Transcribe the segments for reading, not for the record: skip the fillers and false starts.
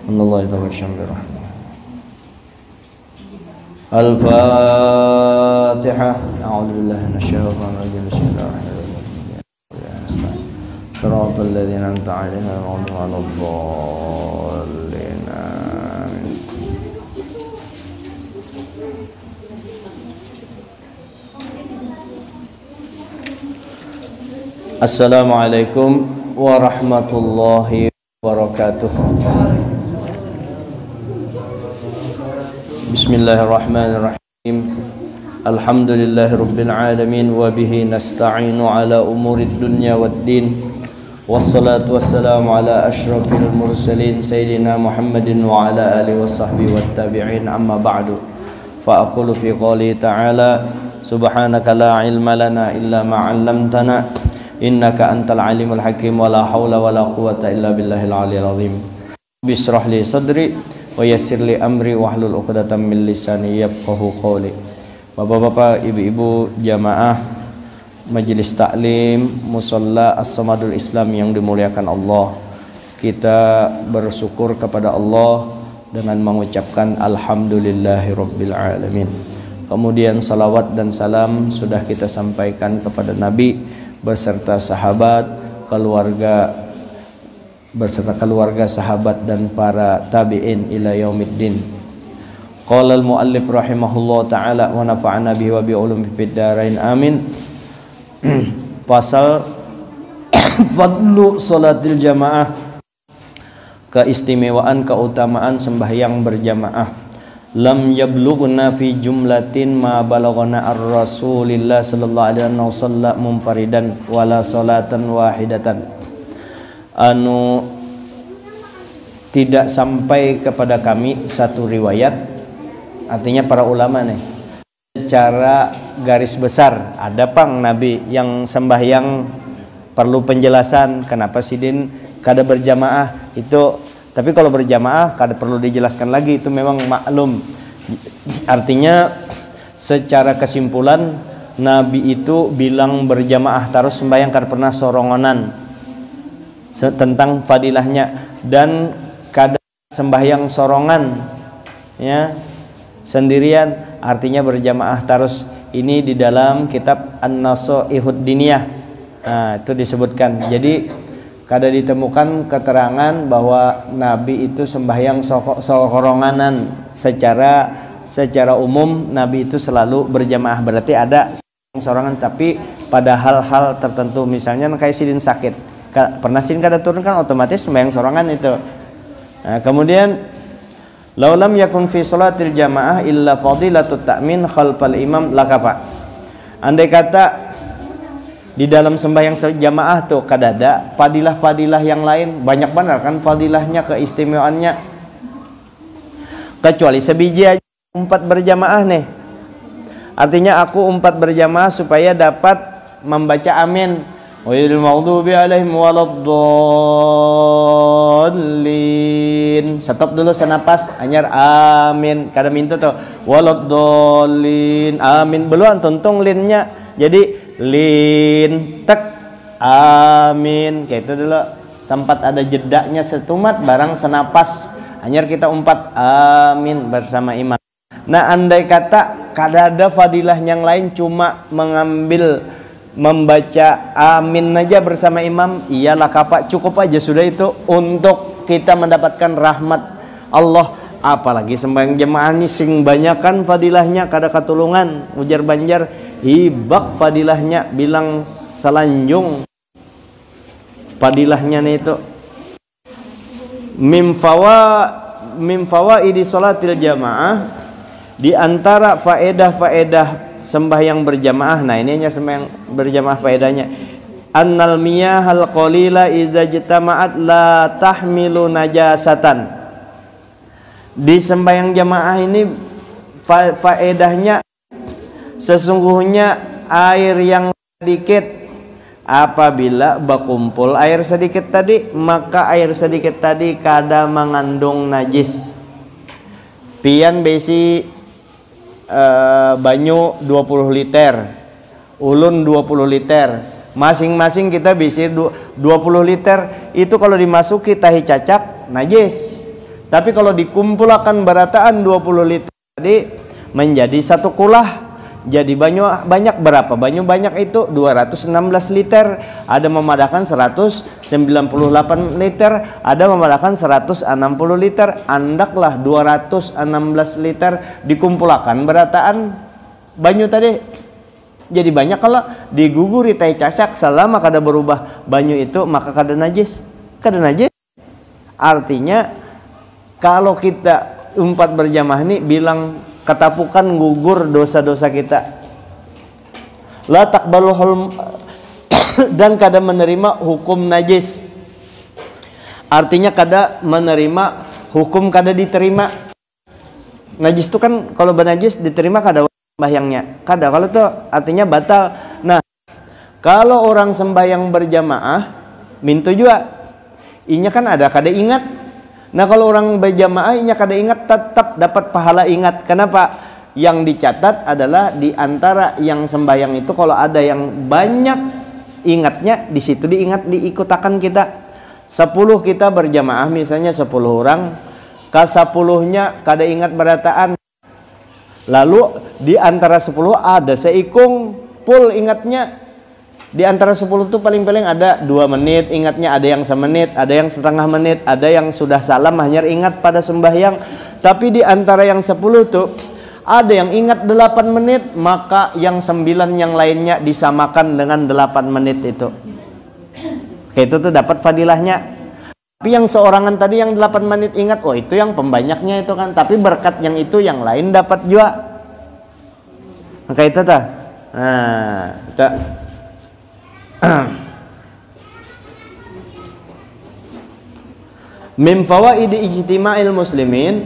Allah yataghasham birahmah. Al-Fatihah. A'udzu billahi minasyaitonir rajim. Bismillahirrahmanirrahim. Shiratal ladzina an'amta 'alaihim ghairil maghdubi 'alaihim waladdallin. Assalamualaikum warahmatullahi wabarakatuh. Bismillahirrahmanirrahim. Alhamdulillahirabbil alamin wa bihi nasta'inu ala umurid dunya waddin. Wassalatu wassalamu ala asyrafil mursalin sayyidina Muhammadin wa ala alihi washabbihi wattabi'in, amma ba'du. Fa aqulu fi qouli ta'ala subhanaka la ilma lana illa ma 'allamtana innaka antal alimul hakim wa la haula wa la quwwata illa billahil aliyil azim. Bishrah li sadri wa yassir li amri wahlul 'uqdatam min lisani yafqahu qawli. Bapak-bapak, ibu-ibu jamaah Majelis Taklim Musalla As-Samadul Islam yang dimuliakan Allah, kita bersyukur kepada Allah dengan mengucapkan alhamdulillahirabbil alamin. Kemudian salawat dan salam sudah kita sampaikan kepada Nabi beserta sahabat, keluarga sahabat dan para tabi'in ila yaumiddin. Qala al-muallif rahimahullah ta'ala wa nafa'ana bihi wa bi ulumi fid dharain amin. Pasal fadlu salatil jamaah, keistimewaan keutamaan sembahyang berjamaah. Lam yablughna fi jumlatin ma balaghana ar-rasulillah sallallahu alaihi wasallam munfaridan wala salatan wahidatan. Tidak sampai kepada kami satu riwayat, artinya para ulama nih secara garis besar ada pang Nabi yang sembahyang perlu penjelasan kenapa sidin kada berjamaah itu. Tapi kalau berjamaah kada perlu dijelaskan lagi, itu memang maklum. Artinya secara kesimpulan Nabi itu bilang berjamaah terus sembahyang, kada pernah sorongonan tentang fadilahnya. Dan kada sembahyang sorongan ya sendirian, artinya berjamaah terus. Ini di dalam kitab An-Nasaihud Diniyah, nah itu disebutkan. Jadi kada ditemukan keterangan bahwa Nabi itu sembahyang soronganan. Secara umum Nabi itu selalu berjamaah. Berarti ada sorongan, tapi pada hal-hal tertentu, misalnya kayak sidin sakit, pernah sidin kada turun kan otomatis sembahyang sorongan itu. Nah, kemudian laulam yakun fi sholatil jamaah illa fadilatut ta'min khalfal imam lakafa. Andai kata di dalam sembahyang jamaah tuh kadada fadilah-fadilah yang lain, banyak benar kan fadilahnya, keistimewaannya, kecuali sebiji aja umpat berjamaah nih. Artinya aku umpat berjamaah supaya dapat membaca amin. Ghairil maghdubi alaihim waladdallin. Stop dulu senapas, anyar amin. Kada minta tuh waladdallin amin, belum tuntung linnya. Jadi lin tek amin kayak itu dulu, sempat ada jedanya setumat barang senapas, hanya kita umpat amin bersama imam. Nah, andai kata kada ada fadilah yang lain, cuma membaca amin aja bersama imam, iyalah kafa, cukup aja sudah itu untuk kita mendapatkan rahmat Allah. Apalagi sembahyang jemaah ini sing banyakan fadilahnya, kada katulungan ujar banjar hibak fadilahnya, bilang selanjung fadilahnya nih itu. Mim fawaidi salatil jamaah, di antara faedah-faedah sembahyang berjamaah. Nah, ini hanya sembahyang berjamaah faedahnya. Annal miyahal qalila idza jitama'at la tahmilu najasatan. Di sembahyang jamaah ini faedahnya, sesungguhnya air yang sedikit, apabila berkumpul air sedikit tadi, maka air sedikit tadi kada mengandung najis. Pian besi banyu 20 liter, ulun 20 liter, masing-masing kita bisi 20 liter. Itu kalau dimasuki tahi cacak najis. Tapi kalau dikumpulkan berataan 20 liter tadi menjadi satu kulah, jadi banyak berapa? Banyu banyak itu 216 liter. Ada memadahkan 198 liter, ada memadahkan 160 liter. Andaklah 216 liter dikumpulkan berataan banyu tadi. Jadi banyak. Kalau diguguri teh cacak selama kada berubah banyu itu maka kada najis. Kada najis. Artinya kalau kita umpat berjamaah ini bilang ketapukan gugur dosa-dosa kita. La taqbaluhul dan kada menerima hukum najis. Artinya kada menerima hukum kada diterima. Najis itu kan kalau benajis diterima kada sembahyangnya. Kada kalau itu artinya batal. Nah, kalau orang sembahyang berjamaah mintu juga. Inya kan ada kada ingat. Nah kalau orang berjamaah inya kada ingat tetap dapat pahala ingat. Kenapa? Yang dicatat adalah di antara yang sembahyang itu kalau ada yang banyak ingatnya di situ diingat diikutakan kita. 10 kita berjamaah misalnya 10 orang, ke 10-nya kada ingat berataan. Lalu di antara 10 ada seikung full ingatnya. Di antara 10 itu paling-paling ada 2 menit ingatnya, ada yang semenit, ada yang setengah menit, ada yang sudah salam hanya ingat pada sembahyang. Tapi di antara yang 10 itu ada yang ingat 8 menit, maka yang 9 yang lainnya disamakan dengan 8 menit itu. Itu tuh dapat fadilahnya. Tapi yang seorangan tadi yang 8 menit ingat, oh itu yang pembanyaknya itu kan. Tapi berkat yang itu yang lain dapat juga. Maka itu tuh. Nah, itu. Min fawaidi ijtima'il muslimin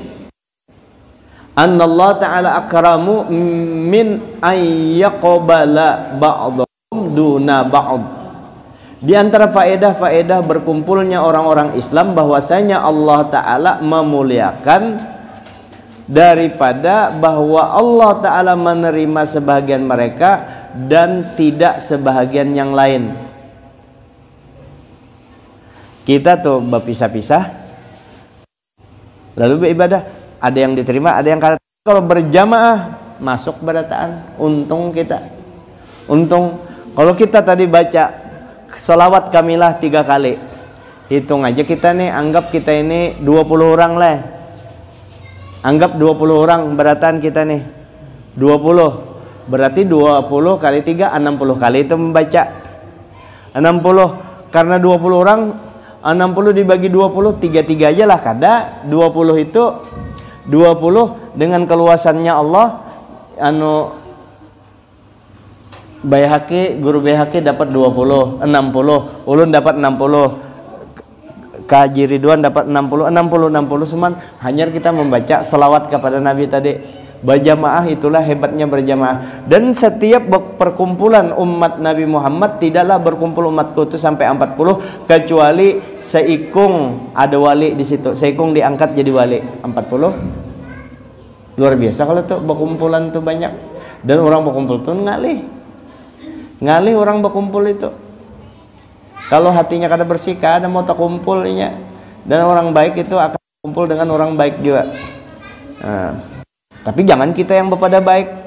anna Allah ta'ala akramu min ayyaqbala ba'dhum duna ba'd. Di antara faedah-faedah berkumpulnya orang-orang Islam bahwasanya Allah ta'ala memuliakan daripada bahwa Allah ta'ala menerima sebahagian mereka dan tidak sebahagian yang lain. Kita tuh berpisah-pisah lalu beribadah, ada yang diterima, ada yang kada. Kalau berjamaah masuk berataan, untung kita. Untung kalau kita tadi baca sholawat kamilah 3 kali, hitung aja kita nih, anggap kita ini 20 orang lah. Anggap 20 orang berataan kita nih 20. Berarti 20 kali 3 60 kali itu membaca 60. Karena 20 orang 60 dibagi 20 3 aja lah kada. 20 itu 20 dengan keluasannya Allah Bayhaqi, guru Bayhaqi dapat 20, 60, ulun dapat 60, Kaji Ridwan dapat 60 cuman hanya kita membaca selawat kepada Nabi tadi. Berjamaah itulah hebatnya berjamaah. Dan setiap perkumpulan umat Nabi Muhammad tidaklah berkumpul umatku itu sampai 40 kecuali seikung ada wali di situ. Seikung diangkat jadi wali 40. Luar biasa kalau tuh berkumpulan tuh banyak. Dan orang berkumpul tuh ngalih orang berkumpul itu. Kalau hatinya kada bersih, kada mau terkumpulnya. Dan orang baik itu akan kumpul dengan orang baik juga. Nah, tapi jangan kita yang bepada baik.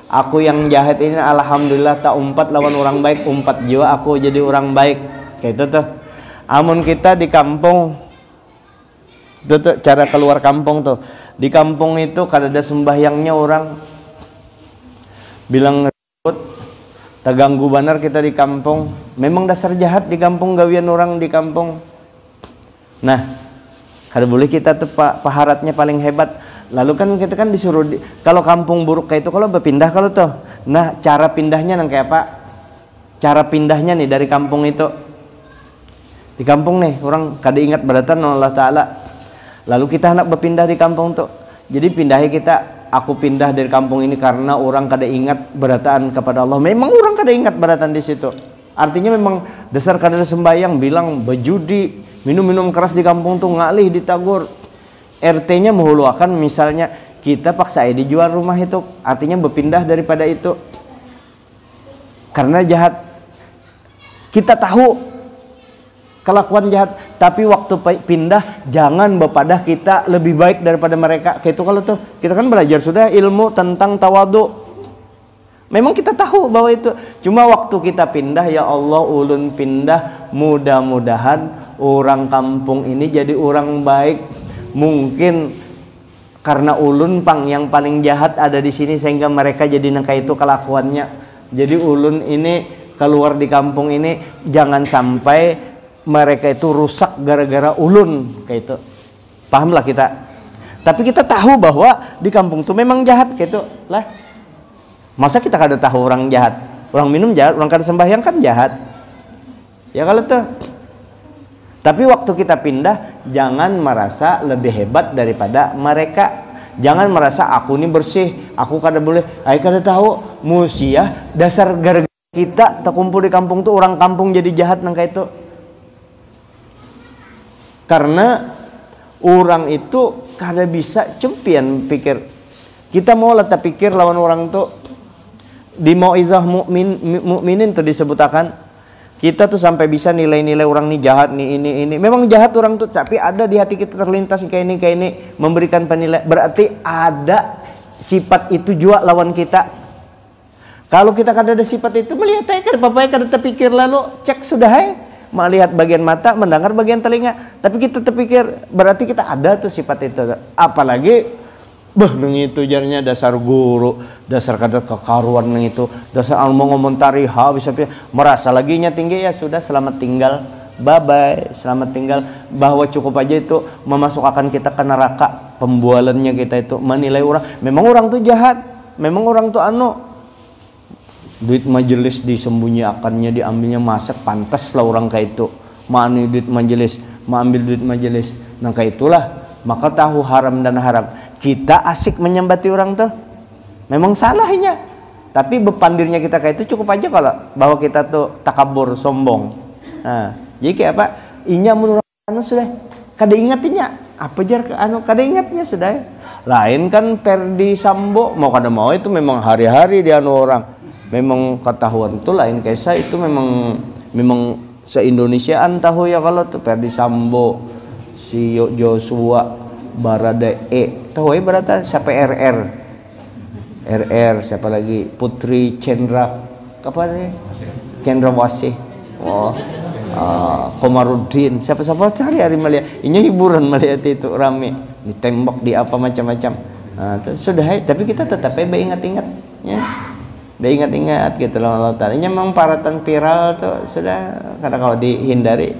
Aku yang jahat ini alhamdulillah tak umpat lawan orang baik, umpat juga aku jadi orang baik. Kayak itu tuh. Amun kita di kampung, itu tuh cara keluar kampung tuh. Di kampung itu kada ada sembahyangnya orang. Bilang ribut, terganggu benar kita di kampung. Memang dasar jahat di kampung, gawian orang di kampung. Nah, kada boleh kita tuh paharatnya paling hebat. Lalu kan kita kan disuruh kalau kampung buruk kayak itu kalau berpindah kalau tuh. Nah, cara pindahnya nang kayak apa? Cara pindahnya nih dari kampung itu. Di kampung nih orang kada ingat beratan Allah Ta'ala. Lalu kita hendak berpindah di kampung tuh. Jadi pindahi kita, aku pindah dari kampung ini karena orang kada ingat berataan kepada Allah. Memang orang kada ingat berataan di situ. Artinya memang dasar kada sembahyang, bilang berjudi, minum-minum keras di kampung tuh ngalih ditagur. RT-nya menghuluakan misalnya kita paksa dijual rumah itu, artinya berpindah daripada itu karena jahat. Kita tahu kelakuan jahat, tapi waktu pindah jangan bepadah kita lebih baik daripada mereka. Kayak itu kalau tuh kita kan belajar sudah ilmu tentang tawadu. Memang kita tahu bahwa itu. Cuma waktu kita pindah, ya Allah ulun pindah, mudah-mudahan orang kampung ini jadi orang baik. Mungkin karena ulun pang yang paling jahat ada di sini sehingga mereka jadi nangka itu kelakuannya. Jadi ulun ini keluar di kampung ini jangan sampai mereka itu rusak gara-gara ulun kayak itu. Pahamlah kita. Tapi kita tahu bahwa di kampung itu memang jahat kayak itu lah. Masa kita kada tahu orang jahat? Orang minum jahat, orang kada sembahyang kan jahat. Ya kalau tuh. Tapi waktu kita pindah jangan merasa lebih hebat daripada mereka. Jangan merasa aku ini bersih, aku kada boleh. Ai kada tahu musia dasar gara-gara kita terkumpul di kampung tuh orang kampung jadi jahat nang kayak itu. Karena orang itu kada bisa cempian pikir. Kita mau letak pikir lawan orang tuh di Mau'izah Mukminin tuh disebutakan kita tuh sampai bisa nilai-nilai orang nih jahat nih ini. Memang jahat orang tuh, tapi ada di hati kita terlintas kayak ini memberikan penilaian. Berarti ada sifat itu juga lawan kita. Kalau kita kada ada sifat itu melihat aja apa-apa kada terpikir lalu cek sudah melihat bagian mata, mendengar bagian telinga. Tapi kita terpikir berarti kita ada tuh sifat itu. Apalagi neng itu jarnya dasar guru, dasar kada kekaruan neng itu, dasar mau ngomentari bisa merasa laginya tinggi ya sudah selamat tinggal, bye bye, selamat tinggal. Bahwa cukup aja itu memasukkan kita ke neraka. Pembualannya kita itu menilai orang, memang orang tuh jahat, memang orang tuh duit majelis disembunyikannya, diambilnya masak, pantas lah orang kayak itu. Mana duit majelis, mau ambil duit majelis, nah kayak itulah. Maka tahu haram dan haram. Kita asik menyembati orang tuh memang salahnya, tapi bepandirnya kita kayak itu cukup aja kalau bahwa kita tuh takabur, sombong. Nah, jadi kayak apa? Inya menurut sudah kada ingatnya apa jar kada ingatnya sudah. Lain kan Perdi Sambo mau kada mau itu memang hari-hari dia orang. Memang ketahuan itu lain kayak saya itu memang se-Indonesiaan tahu ya kalau tuh Perdi Sambo, si Joshua Baradae, tahu ya berata siapa RR siapa lagi Putri Cendra apa nih Cendrawasih, Komarudin, siapa hari-hari melihat ini hiburan melihat itu rame ditembak di apa macam-macam. Nah, itu sudah tapi kita tetap ingat-ingat ya. Dia ingat-ingat gitu loh Allah Ta'ala. Ini memang paratan viral tuh sudah kadang kalau dihindari.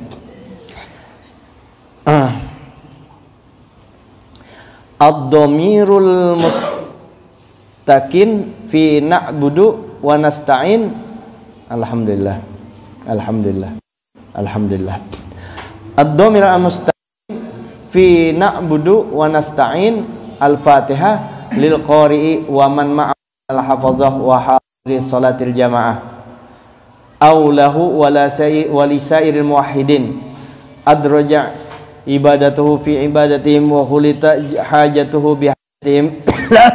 Ad-dhamirul mustaqin fi na'budu wa nasta'in. Alhamdulillah. Ad-dhamirul mustaqin fi na'budu wa nasta'in. Al-Fatihah lil qari'i wa man ma'a al-hafazah wa hadri salatil jamaah. Aulahu wa lisairil muwahhidin. Adraja ibadatuhu fi ibadatihim wa khulita hajatuhu bi hajatihim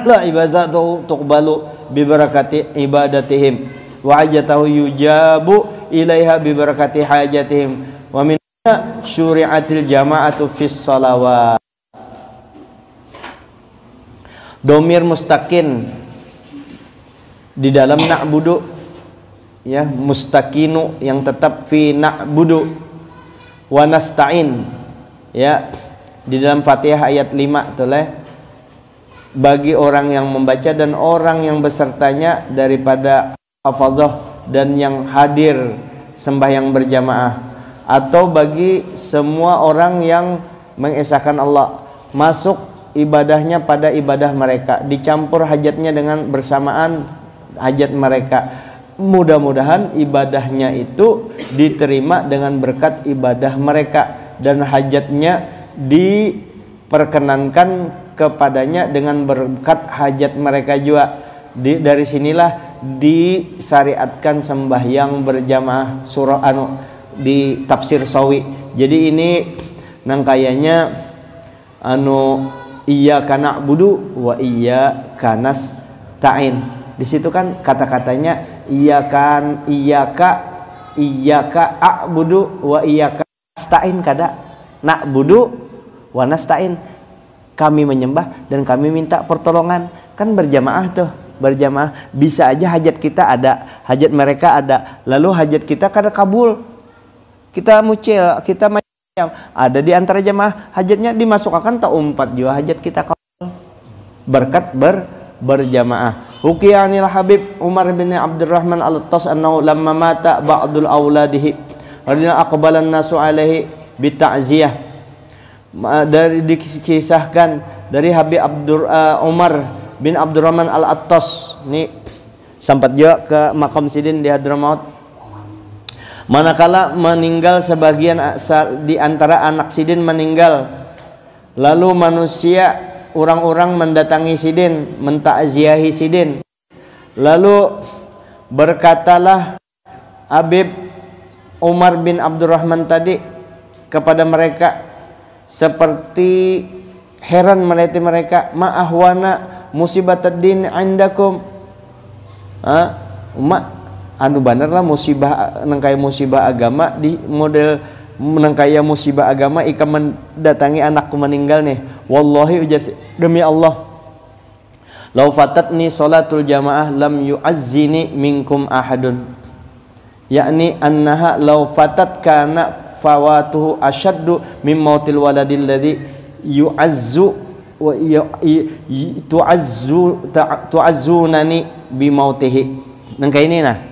la ibadatuhu tuqbalu bi barakati ibadatihim wa hajatuhu yujabu ilaiha bi barakati hajatihim wa min syuri'atil jama'atu fis salawat. Domir mustaqin di dalam na'budu ya, mustaqinu yang tetap fi na'budu wa nasta'in ya, di dalam Fatihah ayat 5 tuh bagi orang yang membaca dan orang yang besertanya daripada hafazah dan yang hadir sembahyang berjamaah, atau bagi semua orang yang mengesahkan Allah, masuk ibadahnya pada ibadah mereka, dicampur hajatnya dengan bersamaan hajat mereka. Mudah-mudahan ibadahnya itu diterima dengan berkat ibadah mereka dan hajatnya diperkenankan kepadanya dengan berkat hajat mereka juga. Dari sinilah disyariatkan sembahyang berjamaah surah di tafsir Sawi. Jadi ini nangkayanya iyyaka na'budu wa iyyaka nasta'in. Di situ kan kata-katanya iyyaka a'budu wa iyyaka Stain kada nak budu wa nasta'in, kami menyembah dan kami minta pertolongan. Kan berjamaah tuh, berjamaah. Bisa aja hajat kita ada, hajat mereka ada, lalu hajat kita kada kabul, kita mucil, kita macam ada di antara jamaah hajatnya dimasukkan tak umpat juga hajat kita kabul berkat berjamaah. Hukiyanil Habib Umar bin Abdurrahman al-Tas annahu lamma mata ba'dul auladihi radina aqbalan nasu alaihi bita'ziyah. Dari dikisahkan dari Habib Umar bin Abdurrahman al-Attas ini sempat juga ke makam Sidin di Hadramaut. Manakala meninggal sebagian di antara anak Sidin meninggal, lalu manusia orang-orang mendatangi Sidin, mentakziahi Sidin. Lalu berkatalah Habib Umar bin Abdurrahman tadi kepada mereka seperti heran melihat mereka, ma'ahwana musibatuddin indakum. Anu bener lah musibah nangkaya musibah agama di model menangkaya musibah agama ika mendatangi anakku meninggal nih. Wallahi ujar demi Allah, lau fatatni salatul jamaah lam yu'azzini minkum ahadun, yakni annaha lau fatat kana fawatuhu asyaddu min mautil waladil ladzi yu'azzu wa tu'azzunani bi mautihi. Nangka ini nah.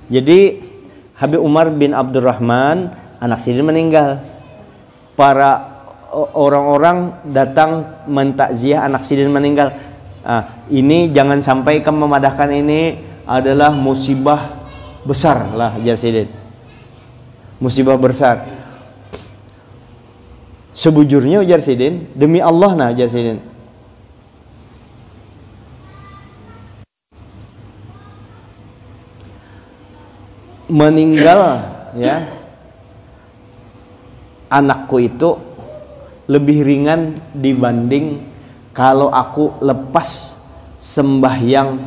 Jadi Habib Umar bin Abdurrahman anak Sidin meninggal. Para orang-orang datang mentakziah anak Sidin meninggal. Ini jangan sampai kamu memadahkan ini adalah musibah besar lah Hajar Sidin. Musibah besar. Sebujurnya Hajar Sidin, demi Allah nah Hajar Sidin, meninggal ya anakku itu lebih ringan dibanding kalau aku lepas sembahyang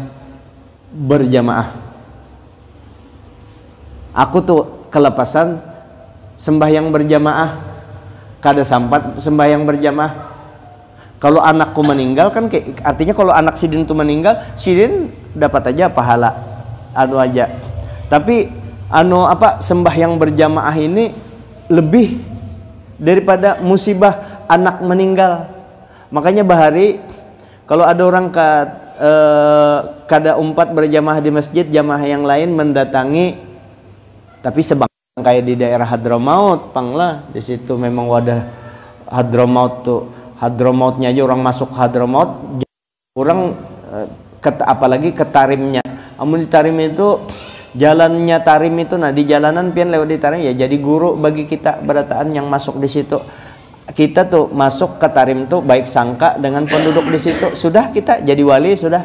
berjamaah. Aku tuh kelepasan sembahyang berjamaah, kada sampat sembahyang berjamaah. Kalau anakku meninggal kan artinya kalau anak Sidin itu meninggal, Sidin dapat aja pahala anu aja. Tapi sembahyang berjamaah ini lebih daripada musibah anak meninggal. Makanya bahari kalau ada orang kada umpat berjamaah di masjid, jamaah yang lain mendatangi, tapi sebang kayak di daerah Hadramaut panglah, di situ memang wadah Hadramaut tuh, Hadramautnya aja orang masuk Hadramaut, orang apalagi ke Tarimnya. Amun di Tarim itu jalannya Tarim itu, nah di jalanan pian lewat di Tarim ya jadi guru bagi kita berataan yang masuk di situ. Kita tuh masuk ke Tarim tuh baik sangka dengan penduduk di situ, sudah kita jadi wali, sudah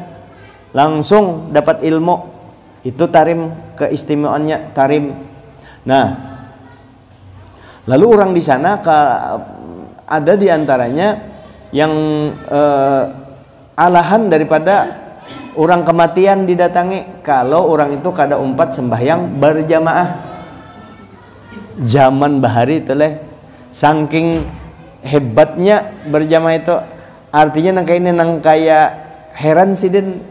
langsung dapat ilmu. Itu Tarim, keistimewaannya Tarim. Nah, lalu orang di sana ada di antaranya yang alahan daripada orang kematian didatangi kalau orang itu kada umpat sembahyang berjamaah. Zaman bahari itu leh, saking hebatnya berjamaah itu, artinya nang kaya heran Sidin,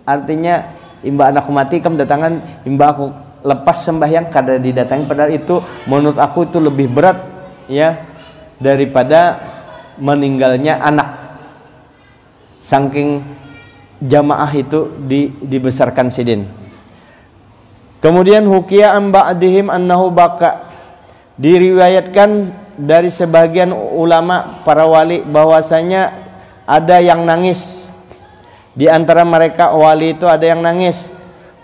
artinya imba anakku mati kam datangan, imba aku lepas sembahyang kada didatangi, padahal itu menurut aku itu lebih berat ya daripada meninggalnya anak. Saking jamaah itu dibesarkan Sidin. Kemudian hukiya an ba'dihim annahu baka, diriwayatkan dari sebagian ulama para wali bahwasanya ada yang nangis. Di antara mereka wali itu ada yang nangis.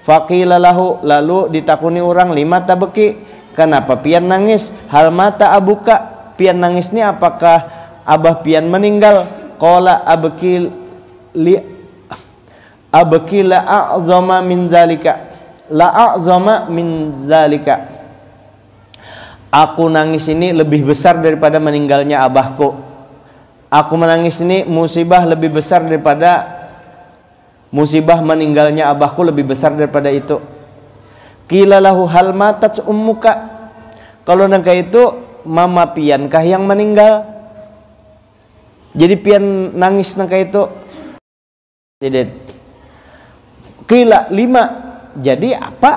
Faqila lahu, lalu ditakuni orang, lima tabeki, kenapa pian nangis? Hal mata abuka, pian nangis ni apakah abah pian meninggal? Qala abki la a'zama min zalika, la a'zama min zalika. Aku nangis ini lebih besar daripada meninggalnya abahku. Aku menangis ini musibah lebih besar daripada musibah meninggalnya abahku, lebih besar daripada itu. Qila lahu hal matat ummuka, kalau nangka itu mama pian kah yang meninggal? Jadi pian nangis nangka itu. Jadi kila 5. Jadi apa?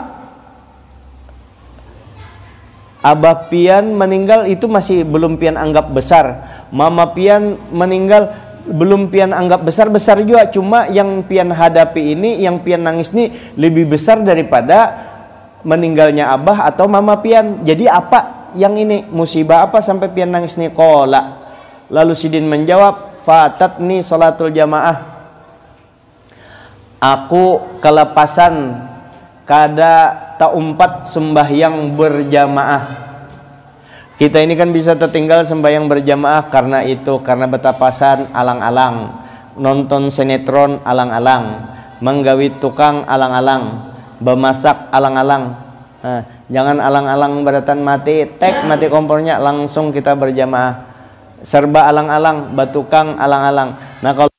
Abah pian meninggal itu masih belum pian anggap besar. Mama pian meninggal belum pian anggap besar juga, cuma yang pian hadapi ini, yang pian nangis ini lebih besar daripada meninggalnya abah atau mama pian. Jadi apa yang ini musibah apa sampai pian nangis nih? Qala, lalu Sidin menjawab, fatatni salatul jamaah, aku kelepasan kada taumpat sembahyang berjamaah. Kita ini kan bisa tertinggal sembahyang berjamaah karena itu, karena betapasan alang-alang, nonton sinetron alang-alang, menggawi tukang alang-alang, bemasak alang-alang. Nah, jangan alang-alang beratan mati, tek mati kompornya langsung kita berjamaah. Serba alang-alang, batukang alang-alang. Nah kalau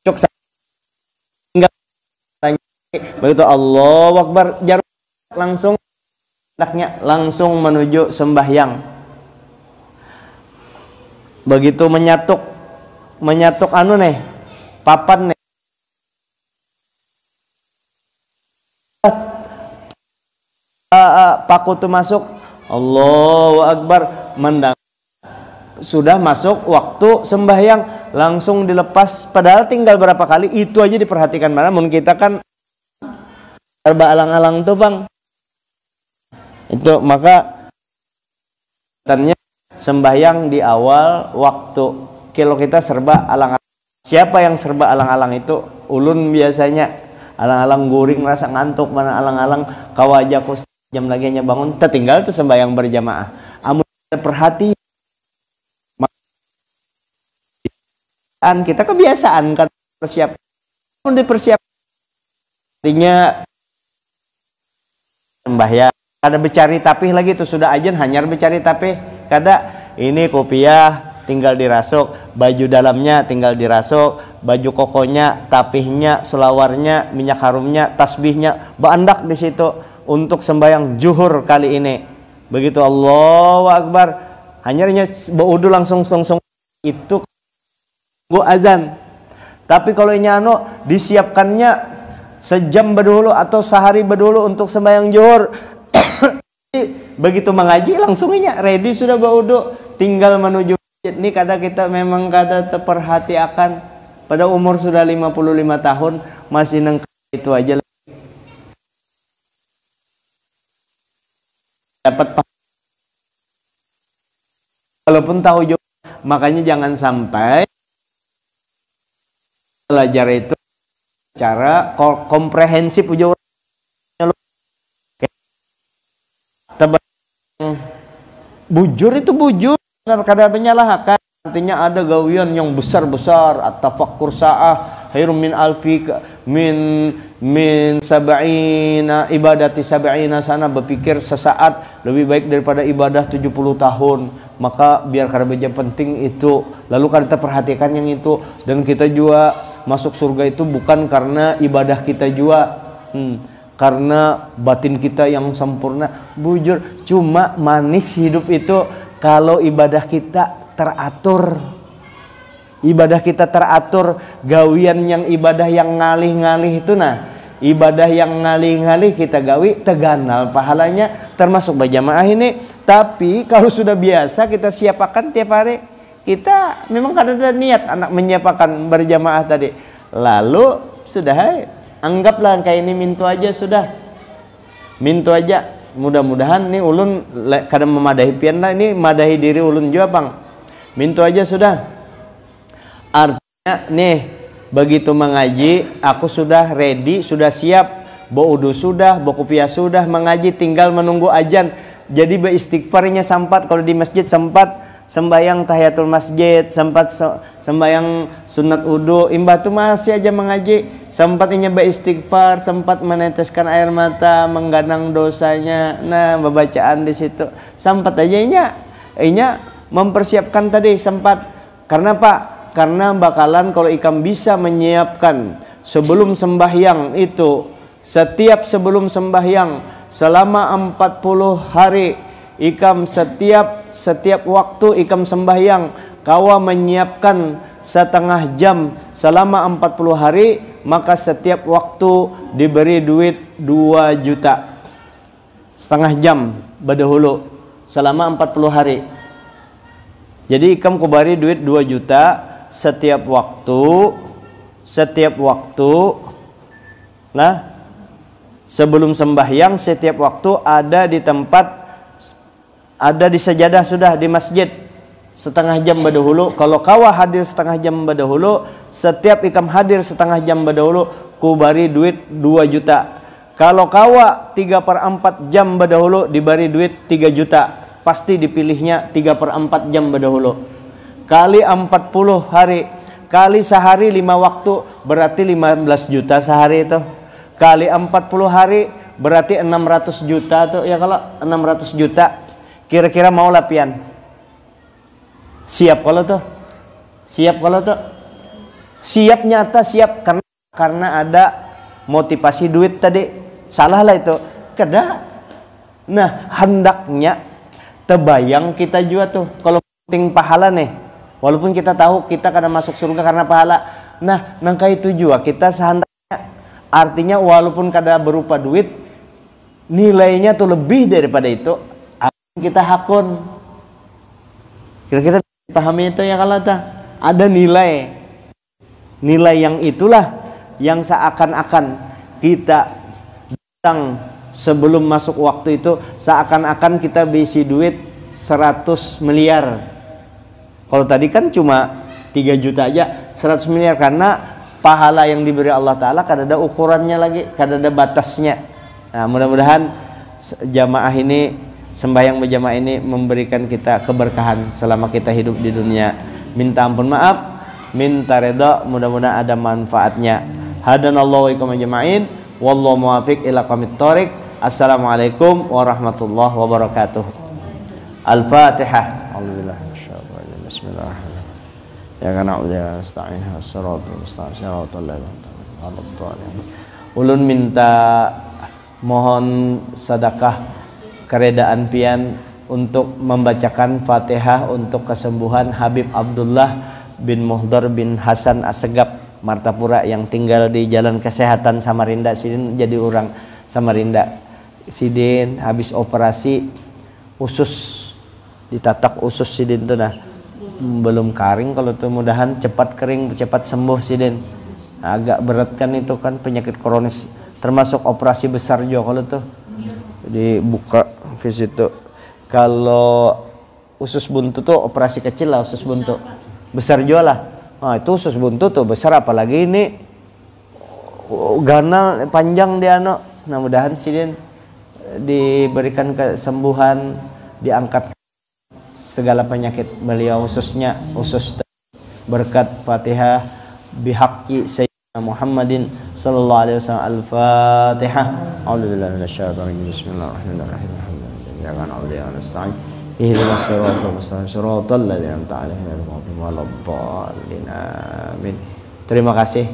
cok begitu Allahu Akbar jarum langsung hendaknya langsung menuju sembahyang. Begitu menyatuk anu nih papan nih paku tuh masuk, Allahu Akbar, mendang sudah masuk waktu sembahyang langsung dilepas, padahal tinggal berapa kali itu aja diperhatikan. Mana mun kita kan serba alang-alang tuh bang, itu maka ternyata sembahyang di awal waktu. Kalau kita serba alang-alang, siapa yang serba alang-alang itu? Ulun biasanya alang-alang guring rasa ngantuk, mana alang-alang kawajaku jam lagi nya bangun, tertinggal tuh sembahyang berjamaah. Amun perhati kita kebiasaan kan persiap, dipersiap artinya sembahyang kada becari tapih lagi tuh, sudah ajan hanyar becari tapih, kada ini kopiah tinggal dirasuk, baju dalamnya tinggal dirasuk, baju kokonya, tapihnya, selawarnya, minyak harumnya, tasbihnya baandak di situ untuk sembahyang zuhur kali ini. Begitu Allahu Akbar hanyarnya baudu langsung itu gua azan. Tapi kalau ini anu disiapkannya sejam berdulu atau sehari berdulu untuk sembahyang zuhur. Begitu mengaji langsungnya ready sudah baudu, tinggal menuju masjid. Ini kadang kita memang kada terperhatikan, pada umur sudah 55 tahun masih neng itu aja dapat, walaupun tahu juga. Makanya jangan sampai belajar itu cara komprehensif ujo bujur itu bujur kadang menyalahkan, artinya ada gawian yang besar-besar at-tafakkur sa'ah khairum min alfi min sab'ina ibadati sab'ina sana, berpikir sesaat lebih baik daripada ibadah 70 tahun. Maka biar kada beja penting itu, lalu kada perhatikan yang itu. Dan kita juga masuk surga itu bukan karena ibadah kita juga, karena batin kita yang sempurna. Bujur, cuma manis hidup itu kalau ibadah kita teratur. Ibadah kita teratur, gawian yang ibadah yang ngalih-ngalih itu ibadah yang ngalih-ngalih kita gawi teganal pahalanya, termasuk berjamaah ini. Tapi kalau sudah biasa kita siapakan tiap hari, kita memang kada ada niat anak menyiapakan berjamaah tadi, lalu sudah anggaplah kayak ini mintu aja sudah, mintu aja. Mudah-mudahan nih ulun kadang memadahi pian lah, ini madahi diri ulun juga bang, mintu aja sudah. Artinya nih begitu mengaji aku sudah ready, sudah siap, baudu sudah, bokupiah sudah, mengaji tinggal menunggu ajan. Jadi beristighfarnya sempat, kalau di masjid sempat sembahyang tahiyatul masjid, sempat sembahyang sunat wudu, imbah tu masih aja mengaji, sempat inya beristighfar, sempat meneteskan air mata, mengganang dosanya. Nah, bacaan di situ sempat aja inya mempersiapkan tadi sempat. Karena Pak, karena bakalan kalau ikam bisa menyiapkan sebelum sembahyang itu setiap sebelum sembahyang selama 40 hari. Ikam setiap waktu ikam sembahyang kawa menyiapkan setengah jam selama 40 hari, maka setiap waktu diberi duit 2 juta. Setengah jam berdahulu selama 40 hari. Jadi ikam kubari duit 2 juta setiap waktu nah sebelum sembahyang, setiap waktu ada di tempat, ada di sajadah sudah di masjid setengah jam berdahulu. Kalau kawa hadir setengah jam berdahulu, setiap ikam hadir setengah jam berdahulu kubari duit 2 juta. Kalau kawa 3/4 jam berdahulu diberi duit 3 juta. Pasti dipilihnya 3/4 jam berdahulu. Kali 40 hari, kali sehari 5 waktu, berarti 15 juta sehari itu. Kali 40 hari berarti 600 juta tuh. Ya kalau 600 juta kira-kira mau lapian. Siap kalau tuh. Siap nyata, siap karena ada motivasi duit tadi. Salah lah itu. Kada. Nah, hendaknya terbayang kita juga tuh. Kalau penting pahala nih. Walaupun kita tahu kita kada masuk surga karena pahala. Nah, nangka itu juga kita sehendaknya. Artinya walaupun kada berupa duit, nilainya tuh lebih daripada itu. Kita hakun. Kira-kira pahami itu ya kalau ada nilai yang itulah yang seakan-akan kita datang sebelum masuk waktu itu, seakan-akan kita berisi duit 100 miliar. Kalau tadi kan cuma 3 juta aja, 100 miliar karena pahala yang diberi Allah Ta'ala kada ada ukurannya lagi, kada ada batasnya. Nah, mudah-mudahan jamaah ini, sembahyang berjamaah ini memberikan kita keberkahan selama kita hidup di dunia. Minta ampun maaf, minta redha, mudah-mudahan ada manfaatnya. Hadanallahu wa iyyakum ajma'in, wallahu muwaffiq ila aqwamit thoriq. Assalamualaikum warahmatullahi wabarakatuh. Al-Fatihah. Bismillahirrahmanirrahim. Ya kana udah nasta'in as-siratal mustaqim siratal ladzina an'amta 'alaihim. Ulun minta mohon sedekah keredaan pian untuk membacakan Fatihah untuk kesembuhan Habib Abdullah bin Muhdar bin Hasan Assegaf Martapura yang tinggal di Jalan Kesehatan Samarinda. Sidin jadi orang Samarinda. Sidin habis operasi usus, ditatak usus sidin tuh nah. Belum kering, kalau tuh mudahan cepat kering, cepat sembuh sidin. Agak berat kan itu kan penyakit kronis, termasuk operasi besar juga kalau tuh dibuka ke situ. Kalau usus buntu tuh operasi kecil lah, usus buntu. Besar juga lah. Nah, itu usus buntu tuh besar, apalagi ini ganal panjang dia no. Nah, mudahan sidin diberikan kesembuhan, diangkat segala penyakit beliau, khususnya usus berkat Fatihah bihaqqi sayyidina Muhammadin sallallahu alaihi wasallam. Al-Fatihah. A'udzubillahi minasyaitonir rajim. Bismillahirrahmanirrahim. Alhamdulillah wa nasta'in. Ihdinas siratal mustaqim siratal ladzina an'amta 'alaihim ghairil maghdubi 'alaihim waladdallin. Amin. Terima kasih.